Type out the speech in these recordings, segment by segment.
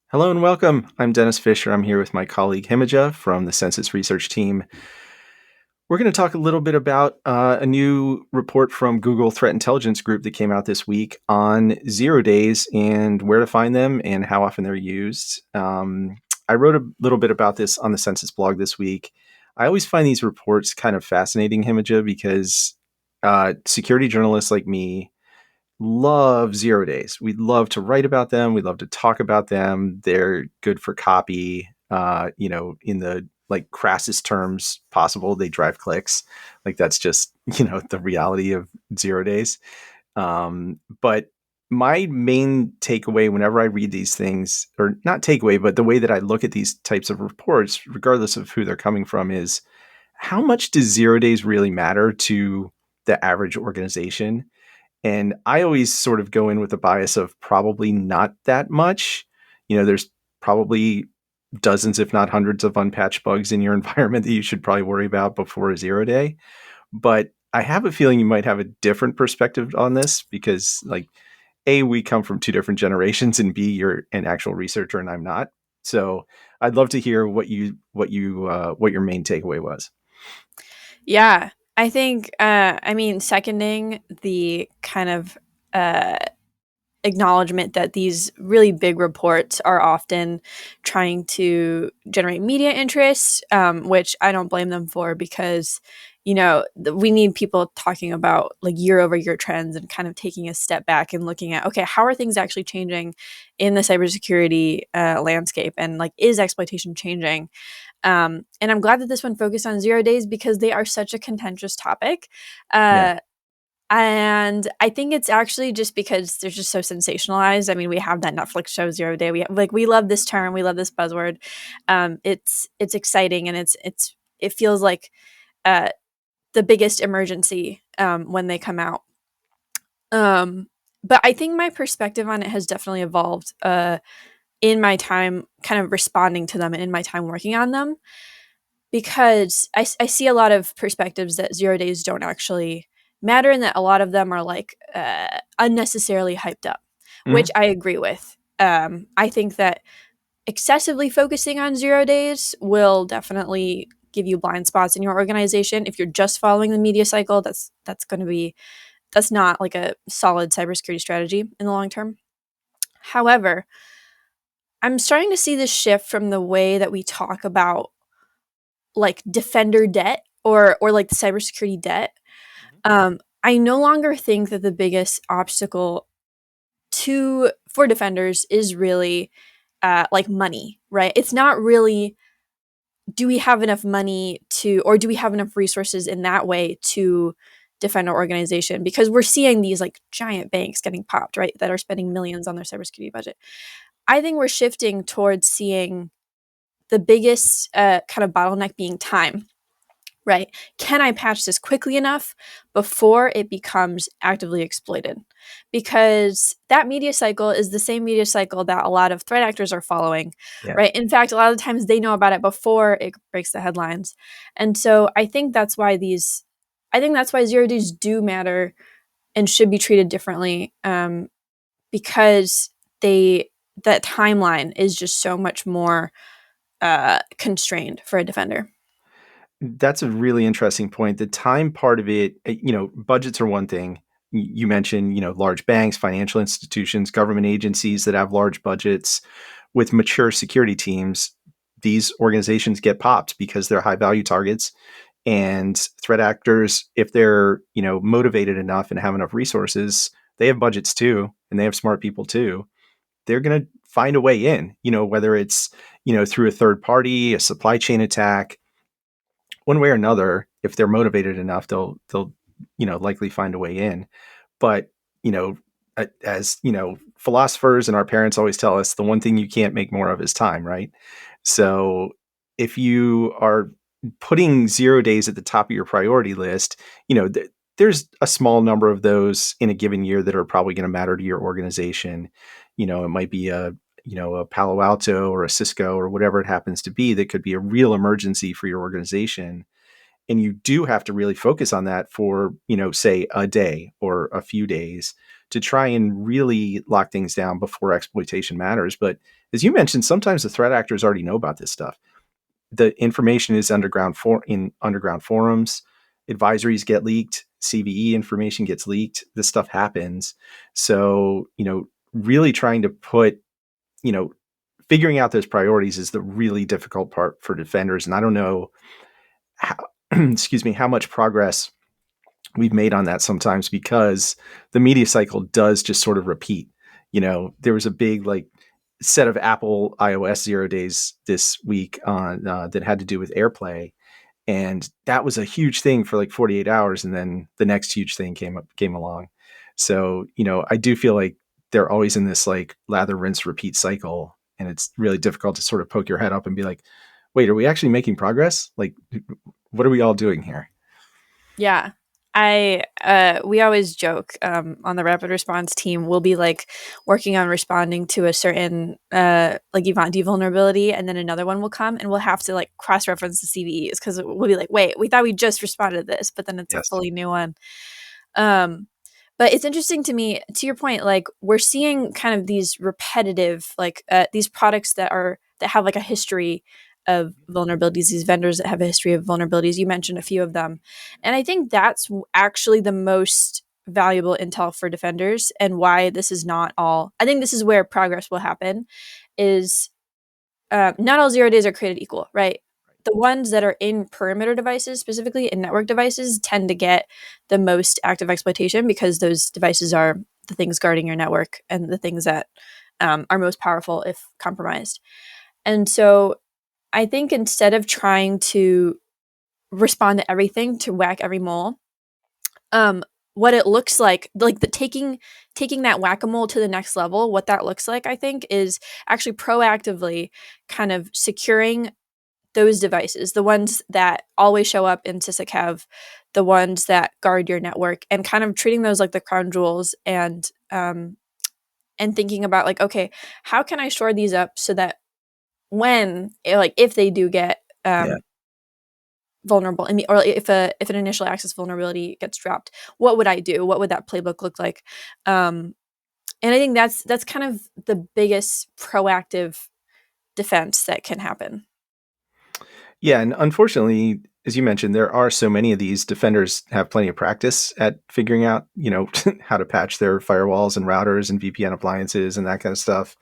Hello and welcome. I'm Dennis Fisher. I'm here with my colleague Himaja from the Census Research Team. We're going to talk a little bit about a new report from Google Threat Intelligence Group that came out this week on 0 days and where to find them and how often they're used. I wrote a little bit about this on the Census blog this week. I always find these reports kind of fascinating, Himaja, because security journalists like me love 0 days. We love to write about them. We love to talk about them. They're good for copy. In the like crassest terms possible, they drive clicks. Like that's just the reality of 0 days. But my main takeaway whenever I read these things, or not takeaway, but the way that I look at these types of reports, regardless of who they're coming from, is how much does 0 days really matter to the average organization? And I always sort of go in with a bias of probably not that much. There's probably dozens, if not hundreds, of unpatched bugs in your environment that you should probably worry about before a 0 day. But I have a feeling you might have a different perspective on this because, like, A, we come from two different generations, and B, you're an actual researcher and I'm not. So I'd love to hear what your main takeaway was. Yeah, I think, seconding the kind of uh, acknowledgement that these really big reports are often trying to generate media interest, which I don't blame them for because, we need people talking about like year over year trends and kind of taking a step back and looking at, okay, how are things actually changing in the cybersecurity landscape? And like, is exploitation changing? And I'm glad that this one focused on 0 days because they are such a contentious topic. Yeah. Uh, and I think it's actually just because they're just so sensationalized. I mean, we have that Netflix show 0 Day. We love this term, we love this buzzword. It's exciting and it feels like uh, the biggest emergency when they come out. But I think my perspective on it has definitely evolved in my time, kind of responding to them, and in my time working on them because I see a lot of perspectives that 0 days don't actually matter and that a lot of them are like unnecessarily hyped up, which Mhm. I agree with. I think that excessively focusing on 0 days will definitely give you blind spots in your organization. If you're just following the media cycle, that's going to be that's not like a solid cybersecurity strategy in the long term. However, I'm starting to see this shift from the way that we talk about like defender debt or like the cybersecurity debt. I no longer think that the biggest obstacle to for defenders is really like money, right? It's not really do we have enough money to or do we have enough resources in that way to defend our organization because we're seeing these like giant banks getting popped, right, that are spending millions on their cybersecurity budget. I think we're shifting towards seeing the biggest kind of bottleneck being time, right? Can I patch this quickly enough before it becomes actively exploited? Because that media cycle is the same media cycle that a lot of threat actors are following, Yeah. right? In fact, a lot of the times they know about it before it breaks the headlines. And so I think that's why 0 days do matter and should be treated differently because they, that timeline is just so much more constrained for a defender. That's a really interesting point. The time part of it, budgets are one thing. You mentioned, large banks, financial institutions, government agencies that have large budgets with mature security teams. These organizations get popped because they're high value targets. And threat actors, if they're, motivated enough and have enough resources, they have budgets too, and they have smart people too. They're going to find a way in, whether it's, through a third party, a supply chain attack, one way or another. If they're motivated enough, they'll likely find a way in. But you know, as philosophers and our parents always tell us, the one thing you can't make more of is time, right? So if you are putting 0 days at the top of your priority list, there's a small number of those in a given year that are probably going to matter to your organization. It might be a Palo Alto or a Cisco or whatever it happens to be that could be a real emergency for your organization. and you do have to really focus on that for, say a day or a few days to try and really lock things down before exploitation matters. But as you mentioned, sometimes the threat actors already know about this stuff. The information is in underground forums. Advisories get leaked. CVE information gets leaked. This stuff happens. So, really trying to you know, figuring out those priorities is the really difficult part for defenders. And I don't know how, excuse me, how much progress we've made on that sometimes, because the media cycle does just sort of repeat. There was a big set of Apple iOS 0 days this week on that had to do with AirPlay, and that was a huge thing for like 48 hours, and then the next huge thing came along. So I do feel like they're always in this like lather, rinse, repeat cycle, and it's really difficult to sort of poke your head up and be like, wait, are we actually making progress? Like, what are we all doing here? Yeah. We always joke on the rapid response team, we'll be like working on responding to a certain like Event vulnerability, and then another one will come and we'll have to like cross reference the CVEs because we'll be like, wait, we thought we just responded to this, but then it's a Yes. fully new one. um but it's interesting to me, to your point, like we're seeing kind of these repetitive like these products that have like a history of vulnerabilities, these vendors that have a history of vulnerabilities. You mentioned a few of them, and I think that's actually the most valuable intel for defenders, and why this is not all, I think this is where progress will happen, is not all 0 days are created equal, right? The ones that are in perimeter devices, specifically in network devices, tend to get the most active exploitation because those devices are the things guarding your network and the things that are most powerful if compromised. And so I think instead of trying to respond to everything to whack every mole, um, what it looks like the taking that whack-a-mole to the next level, what that looks like, I think, is actually proactively kind of securing those devices, the ones that always show up in SysACAV, the ones that guard your network, and kind of treating those like the crown jewels, and thinking about like, okay, how can I shore these up so that when like if they do get Yeah. vulnerable, or if an initial access vulnerability gets dropped, what would I do? What would that playbook look like? And I think that's kind of the biggest proactive defense that can happen. Yeah, and unfortunately, as you mentioned, there are so many of these. Defenders have plenty of practice at figuring out, how to patch their firewalls and routers and VPN appliances and that kind of stuff.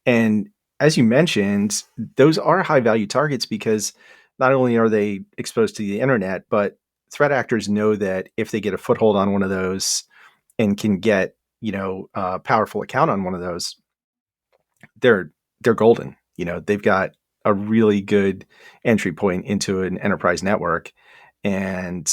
And as you mentioned, those are high value targets because not only are they exposed to the internet, but threat actors know that if they get a foothold on one of those and can get, a powerful account on one of those, they're they're golden. They've got a really good entry point into an enterprise network. And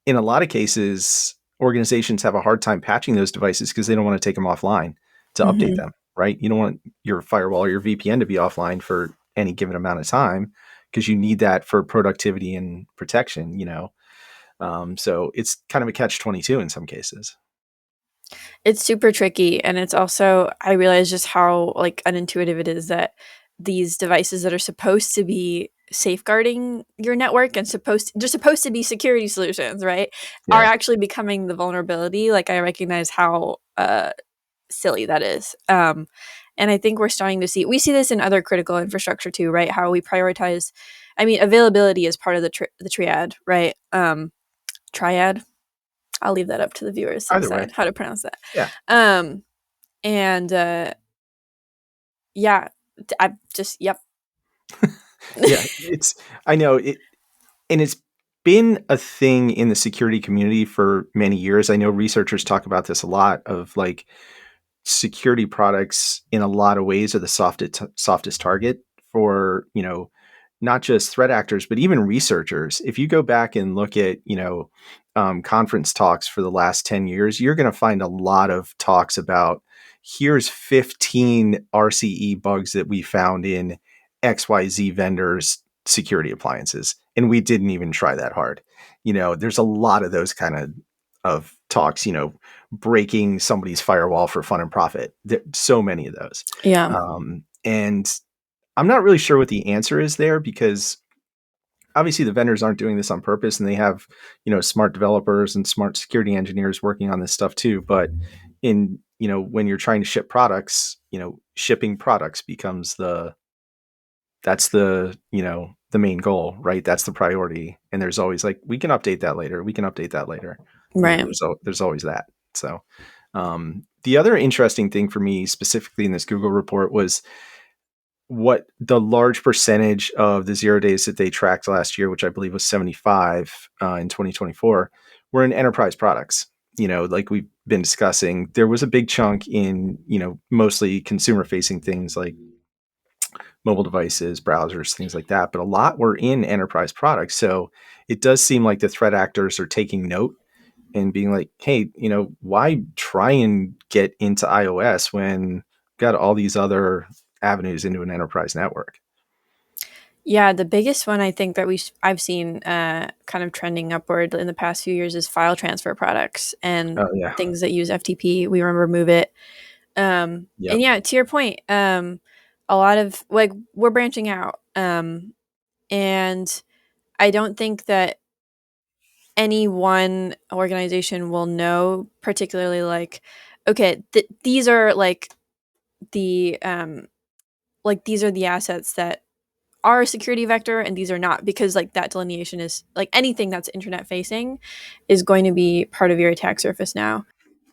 in a lot of cases, organizations have a hard time patching those devices because they don't want to take them offline to update Mm-hmm. them, right? You don't want your firewall or your VPN to be offline for any given amount of time because you need that for productivity and protection. So it's kind of a catch 22 in some cases. It's super tricky, and it's also, I realize just how like unintuitive it is that these devices that are supposed to be safeguarding your network and they're supposed to be security solutions, right? Are Yeah. actually becoming the vulnerability. Like I recognize how silly that is. And I think we're starting to see, we see this in other critical infrastructure too, right? How we prioritize, I mean, availability is part of the triad, right? Triad. I'll leave that up to the viewers to Either way. decide how to pronounce that. Yeah. Um, and yeah, I just, yep. Yeah. I know it, and it's been a thing in the security community for many years. I know researchers talk about this a lot of like security products in a lot of ways are the softest target for, not just threat actors, but even researchers. If you go back and look at, conference talks for the last 10 years, you're going to find a lot of talks about here's 15 RCE bugs that we found in XYZ vendors security appliances. And we didn't even try that hard. There's a lot of those kind of talks, breaking somebody's firewall for fun and profit. There, so many of those. Yeah. And I'm not really sure what the answer is there because obviously the vendors aren't doing this on purpose, and they have, smart developers and smart security engineers working on this stuff too. But in, when you're trying to ship products, shipping products becomes that's the main goal, right? That's the priority. And there's always like, we can update that later. We can update that later. Right. There's always that. So, the other interesting thing for me specifically in this Google report was what the large percentage of the 0 days that they tracked last year, which I believe was 75 in 2024, were in enterprise products. Like we've been discussing, there was a big chunk in, mostly consumer facing things like mobile devices, browsers, things like that. But a lot were in enterprise products. So it does seem like the threat actors are taking note and being like, hey, why try and get into iOS when we've got all these other avenues into an enterprise network? Yeah, the biggest one I think that I've seen kind of trending upward in the past few years is file transfer products and Oh yeah. things that use FTP. We remember Move It. And Yep. yeah, to your point, a lot of like we're branching out, and I don't think that any one organization will know particularly like, okay, these are these are the assets that are a security vector and these are not, because like that delineation is like anything that's internet facing is going to be part of your attack surface now.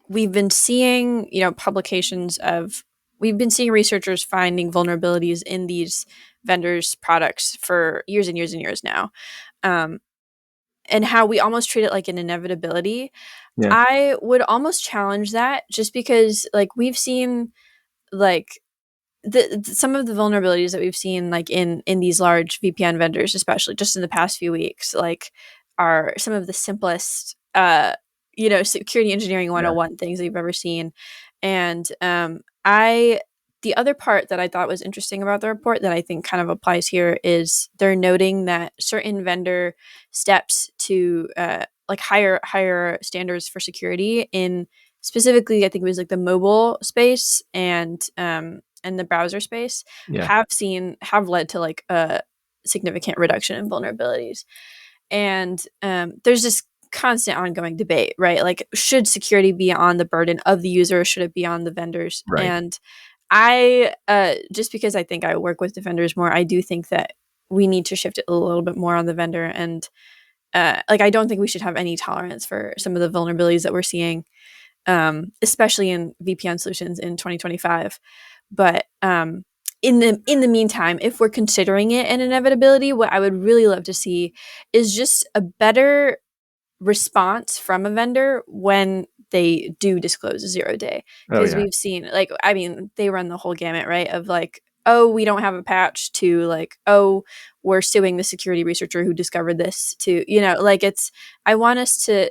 We've been seeing, publications of we've been seeing researchers finding vulnerabilities in these vendors' products for years and years and years now. Um, and how we almost treat it like an inevitability. Yeah. I would almost challenge that just because like we've seen like some of the vulnerabilities that we've seen like in these large VPN vendors, especially just in the past few weeks, like are some of the simplest security engineering Yeah. 101 things that you've ever seen. And I the other part that I thought was interesting about the report that I think kind of applies here is they're noting that certain vendor steps to like higher standards for security in specifically I think it was like the mobile space and the browser space Yeah. have led to like a significant reduction in vulnerabilities. And there's this constant ongoing debate, right? Like, should security be on the burden of the user, or should it be on the vendors? Right. And I, just because I think I work with the vendors more, I do think that we need to shift it a little bit more on the vendor. And like, I don't think we should have any tolerance for some of the vulnerabilities that we're seeing, especially in VPN solutions in 2025. But in the meantime, if we're considering it an inevitability, what I would really love to see is just a better response from a vendor when they do disclose a 0 day, Oh because yeah. we've seen like I mean they run the whole gamut, right, of like, oh, we don't have a patch, to like, oh, we're suing the security researcher who discovered this, to like it's I want us to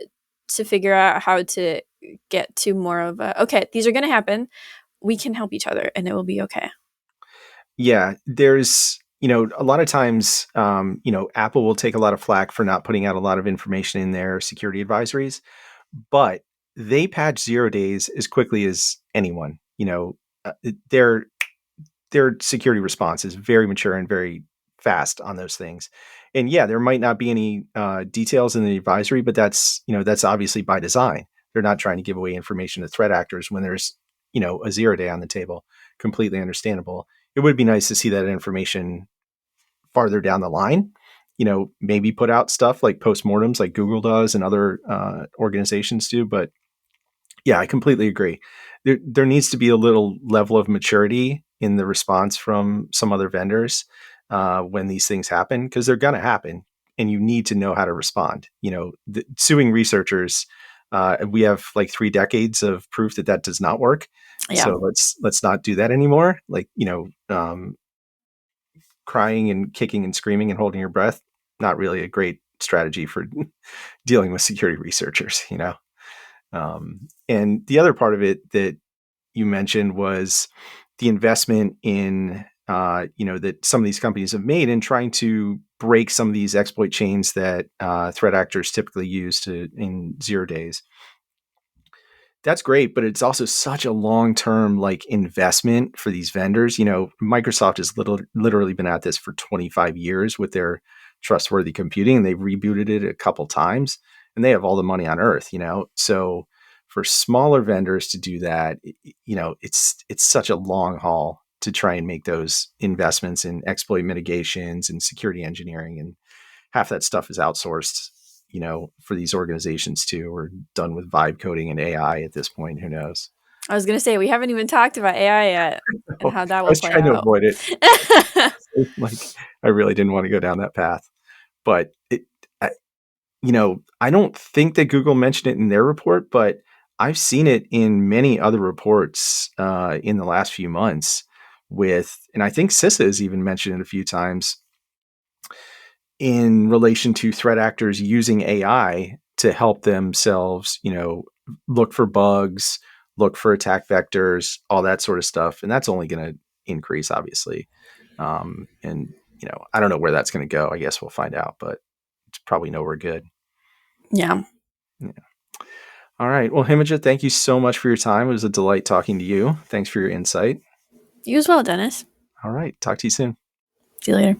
figure out how to get to more of a, okay, these are going to happen, we can help each other and it will be okay. Yeah. There's, a lot of times, Apple will take a lot of flack for not putting out a lot of information in their security advisories, but they patch 0 days as quickly as anyone. Their security response is very mature and very fast on those things. And yeah, there might not be any details in the advisory, but that's obviously by design. They're not trying to give away information to threat actors when there's a 0 day on the table. Completely understandable. It would be nice to see that information farther down the line. Maybe put out stuff like postmortems, like Google does and other organizations do. But yeah, I completely agree. There needs to be a little level of maturity in the response from some other vendors when these things happen, because they're going to happen, and you need to know how to respond. Suing researchers, we have like 3 decades of proof that that does not work. Yeah. So let's not do that anymore. Like, crying and kicking and screaming and holding your breath, not really a great strategy for dealing with security researchers. And the other part of it that you mentioned was the investment in, that some of these companies have made in trying to break some of these exploit chains that threat actors typically use in 0 days. That's great, but it's also such a long-term like investment for these vendors. Microsoft has literally been at this for 25 years with their trustworthy computing. They've rebooted it a couple times, and they have all the money on earth, you know. So for smaller vendors to do that, you know, it's such a long haul to try and make those investments in exploit mitigations and security engineering, and half that stuff is outsourced, you know, for these organizations too. We're done with vibe coding and AI at this point. Who knows? I was gonna say we haven't even talked about AI yet and Oh, how that I will was play trying to out. avoid it. Like, I really didn't want to go down that path, but I, you know, I don't think that Google mentioned it in their report, but I've seen it in many other reports in the last few months. And I think CISA has even mentioned it a few times in relation to threat actors using AI to help themselves, you know, look for bugs, look for attack vectors, all that sort of stuff. And that's only going to increase, obviously. And, you know, I don't know where that's going to go. I guess we'll find out, but it's probably nowhere good. Yeah. Yeah. All right. Well, Himaja, thank you so much for your time. It was a delight talking to you. Thanks for your insight. You as well, Dennis. All right. Talk to you soon. See you later.